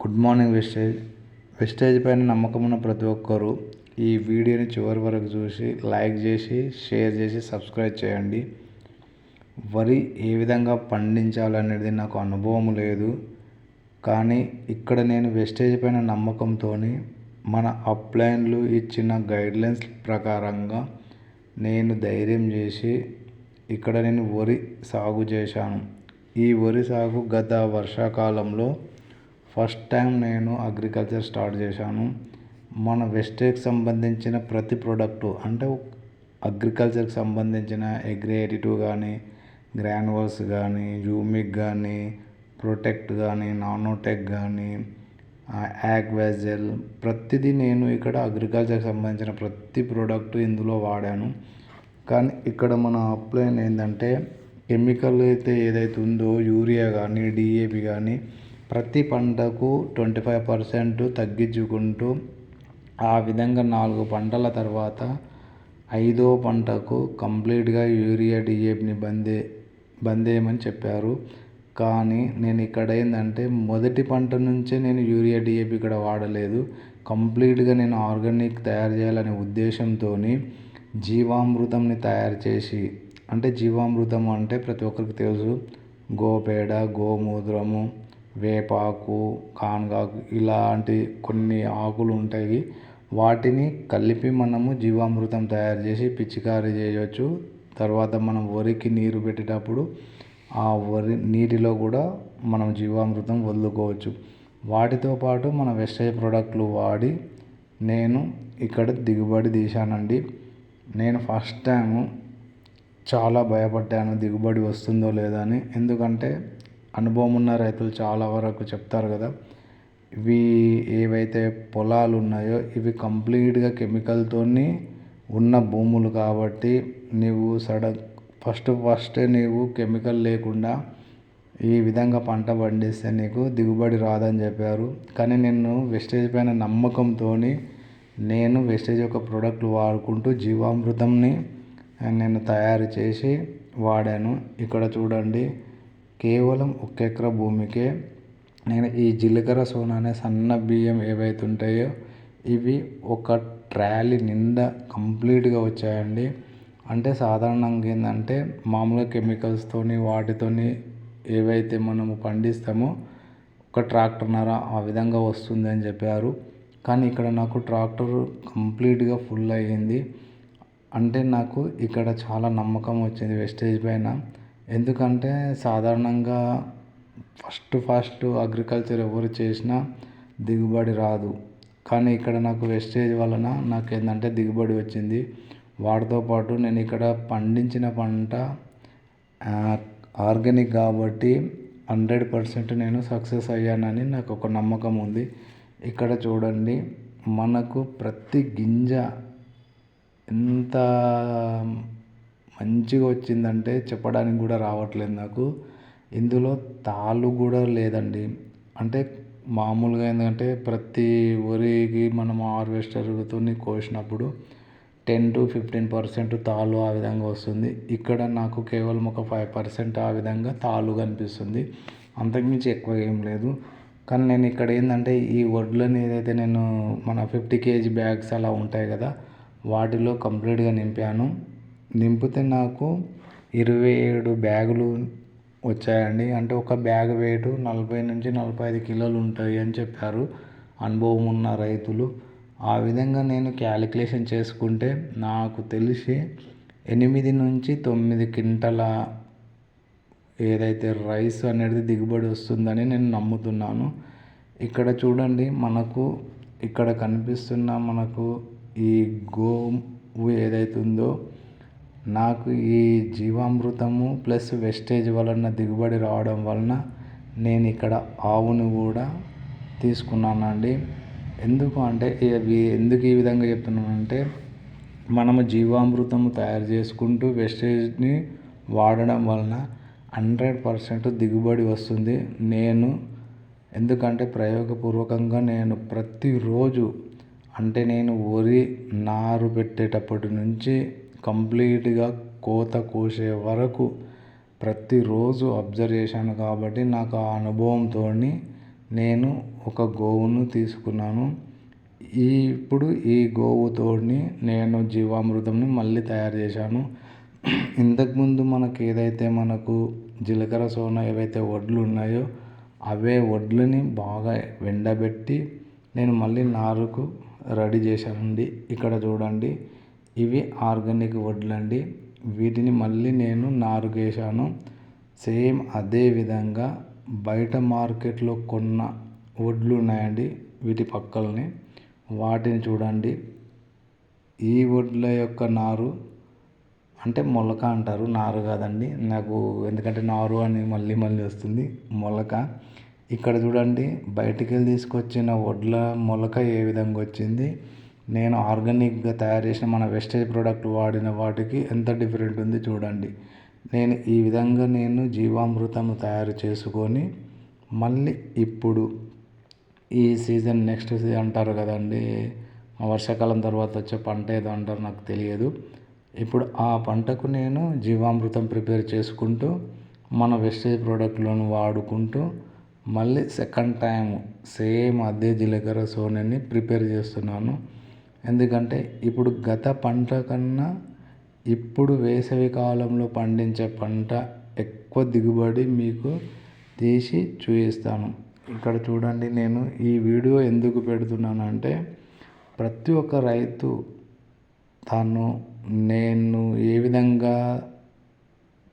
Good morning wastage పైన నమ్మకం ఉన్న ప్రతి ఒక్కరూ ఈ వీడియోని చివరి వరకు చూసి లైక్ చేసి షేర్ చేసి సబ్స్క్రైబ్ చేయండి. వరి ఏ విధంగా పండించాలనేది నాకు అనుభవం లేదు, కానీ ఇక్కడ నేను వెస్టేజ్ పైన నమ్మకంతో మన అప్లైన్లు ఇచ్చిన గైడ్లైన్స్ ప్రకారంగా నేను ధైర్యం చేసి ఇక్కడ నేను వరి సాగు చేశాను. ఈ వరి సాగు గత వర్షాకాలంలో ఫస్ట్ టైం నేను అగ్రికల్చర్ స్టార్ట్ చేశాను. మన వెస్టేజ్కి సంబంధించిన ప్రతి ప్రోడక్టు అంటే అగ్రికల్చర్కి సంబంధించిన అగ్రి 82 కానీ, గ్రాన్యువల్స్ కానీ, యూమిక్ కానీ, ప్రొటెక్ట్ కానీ, నానోటెక్ కానీ, యాగ్వెజల్ ప్రతిదీ నేను ఇక్కడ అగ్రికల్చర్కి సంబంధించిన ప్రతి ప్రోడక్ట్ ఇందులో వాడాను. కానీ ఇక్కడ మన అప్లైన్ ఏంటంటే కెమికల్ అయితే ఏదైతే ఉందో యూరియా కానీ, డిఏపి కానీ ప్రతి పంటకు 25% తగ్గించుకుంటూ ఆ విధంగా 4 పంటల తర్వాత 5వ పంటకు కంప్లీట్గా యూరియా డిఏపిని బంద్ చేయమని చెప్పారు. కానీ నేను ఇక్కడ ఏంటంటే మొదటి పంట నుంచే నేను యూరియా డిఏపి ఇక్కడ వాడలేదు. కంప్లీట్గా నేను ఆర్గానిక్ తయారు చేయాలనే ఉద్దేశంతో జీవామృతంని తయారు చేసి, అంటే జీవామృతం అంటే ప్రతి ఒక్కరికి తెలుసు, గోపేడ, గోమూత్రము, వేపాకు, కాన్గాకు ఇలాంటి కొన్ని ఆకులు ఉంటాయి. వాటిని కలిపి మనము జీవామృతం తయారు చేసి పిచికారీ చేయవచ్చు. తర్వాత మనం వరికి నీరు పెట్టేటప్పుడు ఆ వరి నీటిలో కూడా మనం జీవామృతం వదులుకోవచ్చు. వాటితో పాటు మన వెస్టేజ్ ప్రోడక్ట్లు వాడి నేను ఇక్కడ దిగుబడి తీశానండి. నేను ఫస్ట్ టైము చాలా భయపడ్డాను దిగుబడి వస్తుందో లేదో అని. ఎందుకంటే అనుభవం ఉన్న రైతులు చాలా వరకు చెప్తారు కదా, ఇవి ఏవైతే పొలాలు ఉన్నాయో ఇవి కంప్లీట్గా కెమికల్తో ఉన్న భూములు కాబట్టి నీవు ఫస్ట్ నీవు కెమికల్ లేకుండా ఈ విధంగా పంట పండిస్తే నీకు దిగుబడి రాదని చెప్పారు. కానీ నేను వెస్టేజ్ పైన నమ్మకంతో నేను వెస్టేజ్ యొక్క ప్రోడక్ట్లు వాడుకుంటూ జీవామృతంని నేను తయారు చేసి వాడాను. ఇక్కడ చూడండి, కేవలం 1 ఎకరా భూమికే నేను ఈ జీలకర్ర సోనా అనే సన్న బియ్యం ఏవైతే ఉంటాయో ఇవి ఒక ట్రాలీ నిండా కంప్లీట్గా వచ్చాయండి. అంటే సాధారణంగా ఏంటంటే మామూలుగా కెమికల్స్తోని వాటితోని ఏవైతే మనము పండిస్తామో ఒక ట్రాక్టర్నర ఆ విధంగా వస్తుంది అని చెప్పారు. కానీ ఇక్కడ నాకు ట్రాక్టర్ కంప్లీట్గా ఫుల్ అయ్యింది. అంటే నాకు ఇక్కడ చాలా నమ్మకం వచ్చింది వెస్టేజ్ పైన. ఎందుకంటే సాధారణంగా ఫస్ట్ అగ్రికల్చర్ ఎవరు చేసినా దిగుబడి రాదు. కానీ ఇక్కడ నాకు వెస్టేజ్ వలన నాకు ఏంటంటే దిగుబడి వచ్చింది. వాటితో పాటు నేను ఇక్కడ పండించిన పంట ఆర్గానిక్ కాబట్టి 100% నేను సక్సెస్ అయ్యానని నాకు ఒక నమ్మకం ఉంది. ఇక్కడ చూడండి, మనకు ప్రతి గింజ ఎంత మంచిగా వచ్చిందంటే చెప్పడానికి కూడా రావట్లేదు నాకు. ఇందులో తాళ్ళు కూడా లేదండి. అంటే మామూలుగా ఏంటంటే ప్రతి వరికి మనం హార్వెస్టర్తో కోసినప్పుడు 10-15% తాళ్ళు ఆ విధంగా వస్తుంది. ఇక్కడ నాకు కేవలం ఒక 5% ఆ విధంగా తాళ్ళు కనిపిస్తుంది. అంతకుమించి ఎక్కువ ఏం లేదు. కానీ నేను ఇక్కడ ఏంటంటే ఈ వడ్లని ఏదైతే నేను మన 50 kg బ్యాగ్స్ అలా ఉంటాయి కదా, వాటిలో కంప్లీట్గా నింపాను. నింపితే నాకు 27 బ్యాగులు వచ్చాయండి. అంటే ఒక బ్యాగ్ వెయిట్ 40-45 కిలోలు ఉంటాయి అని చెప్పారు అనుభవం ఉన్న రైతులు. ఆ విధంగా నేను క్యాలిక్యులేషన్ చేసుకుంటే నాకు తెలిసి 8-9 క్వింటాల ఏదైతే రైస్ అనేది దిగుబడి వస్తుందని నేను నమ్ముతున్నాను. ఇక్కడ చూడండి, మనకు ఇక్కడ కనిపిస్తున్న మనకు ఈ గోవు ఏదైతే ఉందో నాకు ఈ జీవామృతము ప్లస్ వెస్టేజ్ వలన దిగుబడి రావడం వలన నేను ఇక్కడ ఆవును కూడా తీసుకున్నానండి. ఎందుకు అంటే ఎందుకు ఈ విధంగా చెప్తున్నానంటే మనము జీవామృతము తయారు చేసుకుంటూ వెస్టేజ్ని వాడడం వలన 100% దిగుబడి వస్తుంది. ఎందుకంటే ప్రయోగపూర్వకంగా నేను ప్రతిరోజు, అంటే నేను వరి నారు పెట్టేటప్పటి నుంచి కంప్లీట్గా కోత కోసే వరకు ప్రతిరోజు అబ్జర్వ్ చేశాను కాబట్టి నాకు ఆ అనుభవంతో నేను ఒక గోవును తీసుకున్నాను. ఇప్పుడు ఈ గోవుతోని నేను జీవామృతంని మళ్ళీ తయారు చేశాను. ఇంతకుముందు మనకు జీలకర్ర సోనా ఏవైతే వడ్లు ఉన్నాయో అవే వడ్లని బాగా ఎండబెట్టి నేను మళ్ళీ నారుకు రెడీ చేశానండి. ఇక్కడ చూడండి, ఇవి ఆర్గానిక్ వడ్లండి. వీటిని మళ్ళీ నేను నారుకు వేసాను. సేమ్ అదే విధంగా బయట మార్కెట్లో కొన్న వడ్లు ఉన్నాయండి వీటి పక్కలనే. వాటిని చూడండి, ఈ వడ్ల యొక్క నారు అంటే మొలక అంటారు, నారు కాదండి. నాకు ఎందుకంటే నారు అని మళ్ళీ వస్తుంది, మొలక. ఇక్కడ చూడండి, బయటికి వెళ్ళి తీసుకొచ్చిన వడ్ల మొలక ఏ విధంగా వచ్చింది, నేను ఆర్గానిక్గా తయారు చేసిన మన వెస్టేజ్ ప్రోడక్ట్ వాడిన వాటికి ఎంత డిఫరెంట్ ఉంది చూడండి. నేను ఈ విధంగా జీవామృతం తయారు చేసుకొని మళ్ళీ ఇప్పుడు ఈ సీజన్ నెక్స్ట్ సీజన్ అంటారు కదండి, వర్షాకాలం తర్వాత వచ్చే పంట ఏదో అంటారు, నాకు తెలియదు. ఇప్పుడు ఆ పంటకు నేను జీవామృతం ప్రిపేర్ చేసుకుంటూ మన వెస్టేజ్ ప్రోడక్ట్లను వాడుకుంటూ మళ్ళీ సెకండ్ టైం సేమ్ అదే జీలకర్ర సోనాని ప్రిపేర్ చేస్తున్నాను. ఎందుకంటే ఇప్పుడు గత పంట కన్నా ఇప్పుడు వేసవి కాలంలో పండించే పంట ఎక్కువ దిగుబడి మీకు తీసి చూపిస్తాను. ఇక్కడ చూడండి, నేను ఈ వీడియో ఎందుకు పెడుతున్నానంటే ప్రతి ఒక్క రైతు నేను ఏ విధంగా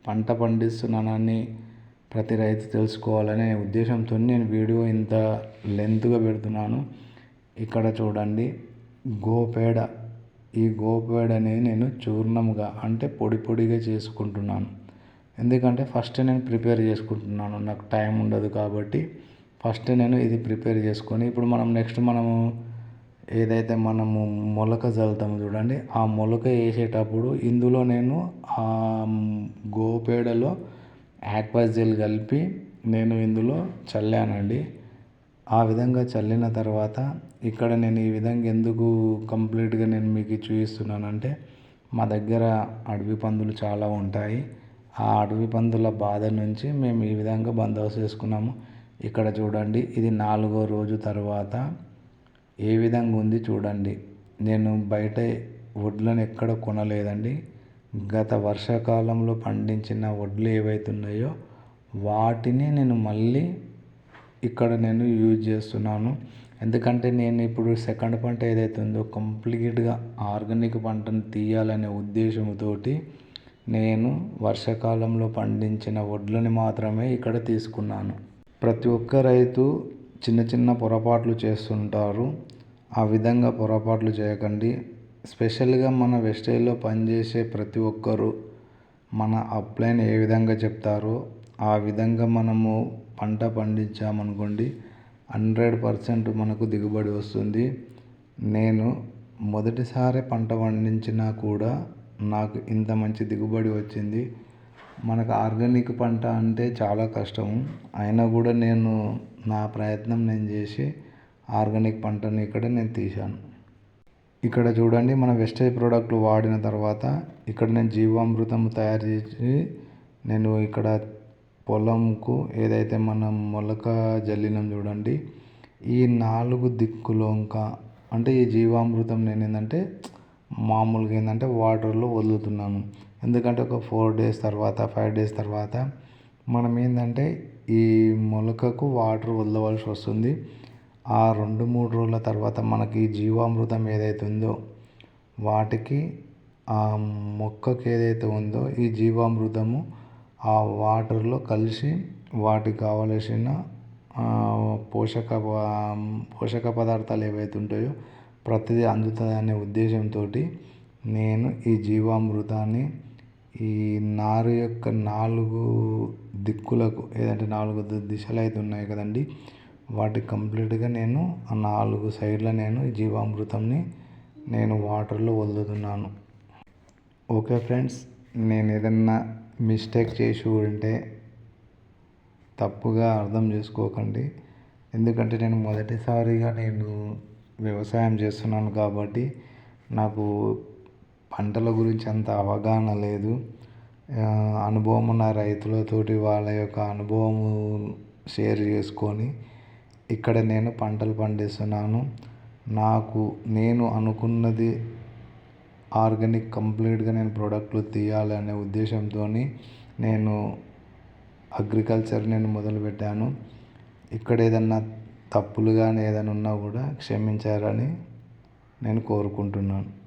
పంట పండిస్తున్నానని ప్రతి రైతు తెలుసుకోవాలనే ఉద్దేశంతో నేను వీడియో ఇంత లెంత్గా పెడుతున్నాను. ఇక్కడ చూడండి, గోపేడ, ఈ గోపేడని నేను చూర్ణంగా అంటే పొడి పొడిగా చేసుకుంటున్నాను. ఎందుకంటే ఫస్ట్ నేను ప్రిపేర్ చేసుకుంటున్నాను, నాకు టైం ఉండదు కాబట్టి ఫస్ట్ నేను ఇది ప్రిపేర్ చేసుకొని ఇప్పుడు మనము ఏదైతే మనము మొలక చల్లుతాము చూడండి, ఆ మొలక వేసేటప్పుడు ఇందులో నేను ఆ గోపేడలో ఆక్వా జెల్ కలిపి నేను ఇందులో చల్లానండి. ఆ విధంగా చల్లిన తర్వాత ఇక్కడ నేను ఈ విధంగా ఎందుకు కంప్లీట్గా నేను మీకు చూపిస్తున్నానంటే మా దగ్గర అడవి పందులు చాలా ఉంటాయి. ఆ అడవి పందుల బాధ నుంచి మేము ఈ విధంగా బందోబస్తు చేసుకున్నాము. ఇక్కడ చూడండి, ఇది 4వ రోజు తర్వాత ఏ విధంగా ఉంది చూడండి. నేను బయట వడ్లను ఎక్కడ కొనలేదండి. గత వర్షాకాలంలో పండించిన వడ్లు ఏవైతే ఉన్నాయో వాటిని నేను మళ్ళీ ఇక్కడ నేను యూజ్ చేస్తున్నాను. ఎందుకంటే నేను ఇప్పుడు సెకండ్ పంట ఏదైతే ఉందో కంప్లీట్గా ఆర్గానిక్ పంటను తీయాలనే ఉద్దేశంతో నేను వర్షాకాలంలో పండించిన వడ్లని మాత్రమే ఇక్కడ తీసుకున్నాను. ప్రతి ఒక్క రైతు చిన్న చిన్న పొరపాట్లు చేస్తుంటారు. ఆ విధంగా పొరపాట్లు చేయకండి. స్పెషల్గా మన వెస్టేజ్లో పనిచేసే ప్రతి ఒక్కరు మన అప్లైన్ ఏ విధంగా చెప్తారో ఆ విధంగా మనము పంట పండించామనుకోండి 100% మనకు దిగుబడి వస్తుంది. నేను మొదటిసారి పంట పండించినా కూడా నాకు ఇంత మంచి దిగుబడి వచ్చింది. మనకు ఆర్గానిక్ పంట అంటే చాలా కష్టం, అయినా కూడా నేను నా ప్రయత్నం నేను చేసి ఆర్గానిక్ పంటను ఇక్కడ నేను తీశాను. ఇక్కడ చూడండి, మన వెస్టేజ్ ప్రోడక్ట్లు వాడిన తర్వాత ఇక్కడ నేను జీవామృతం తయారు చేసి నేను ఇక్కడ పొలంకు ఏదైతే మనం మొలక జల్లినాం చూడండి, ఈ 4 దిక్కులోంక అంటే ఈ జీవామృతం నేను ఏంటంటే మామూలుగా ఏంటంటే వాటర్లో వదులుతున్నాను. ఎందుకంటే ఒక 4 days తర్వాత 5 days తర్వాత మనం ఏంటంటే ఈ మొలకకు వాటర్ వదలవలసి వస్తుంది. ఆ 2-3 రోజుల తర్వాత మనకి ఈ జీవామృతం ఏదైతే ఉందో వాటికి ఆ మొక్కకి ఏదైతే ఉందో ఈ జీవామృతము ఆ వాటర్లో కలిసి వాటికి కావలసిన పోషక పదార్థాలు ఏవైతే ఉంటాయో ప్రతిదీ అందుతుంది అనే ఉద్దేశంతో నేను ఈ జీవామృతాన్ని ఈ నారు యొక్క 4 దిక్కులకు ఏదంటే 4 దిశలు అయితే ఉన్నాయి కదండి, వాటికి కంప్లీట్గా నేను ఆ 4 సైడ్ల నేను ఈ జీవామృతంని నేను వాటర్లో వదులుతున్నాను. ఓకే ఫ్రెండ్స్, నేను ఏదన్నా మిస్టేక్ చేసి ఉంటే తప్పుగా అర్థం చేసుకోకండి. ఎందుకంటే నేను మొదటిసారిగా నేను వ్యవసాయం చేస్తున్నాను కాబట్టి నాకు పంటల గురించి అంత అవగాహన లేదు. అనుభవం ఉన్న రైతులతోటి వాళ్ళ యొక్క అనుభవం షేర్ చేసుకొని ఇక్కడ నేను పంటలు పండిస్తున్నాను. నేను అనుకున్నది ఆర్గానిక్ కంప్లీట్గా నేను ప్రోడక్ట్లు తీయాలి అనే ఉద్దేశంతో నేను అగ్రికల్చర్ నేను మొదలుపెట్టాను. ఇక్కడ ఏదన్నా తప్పులు కానీ ఏదైనా ఉన్నా కూడా క్షమించారని నేను కోరుకుంటున్నాను.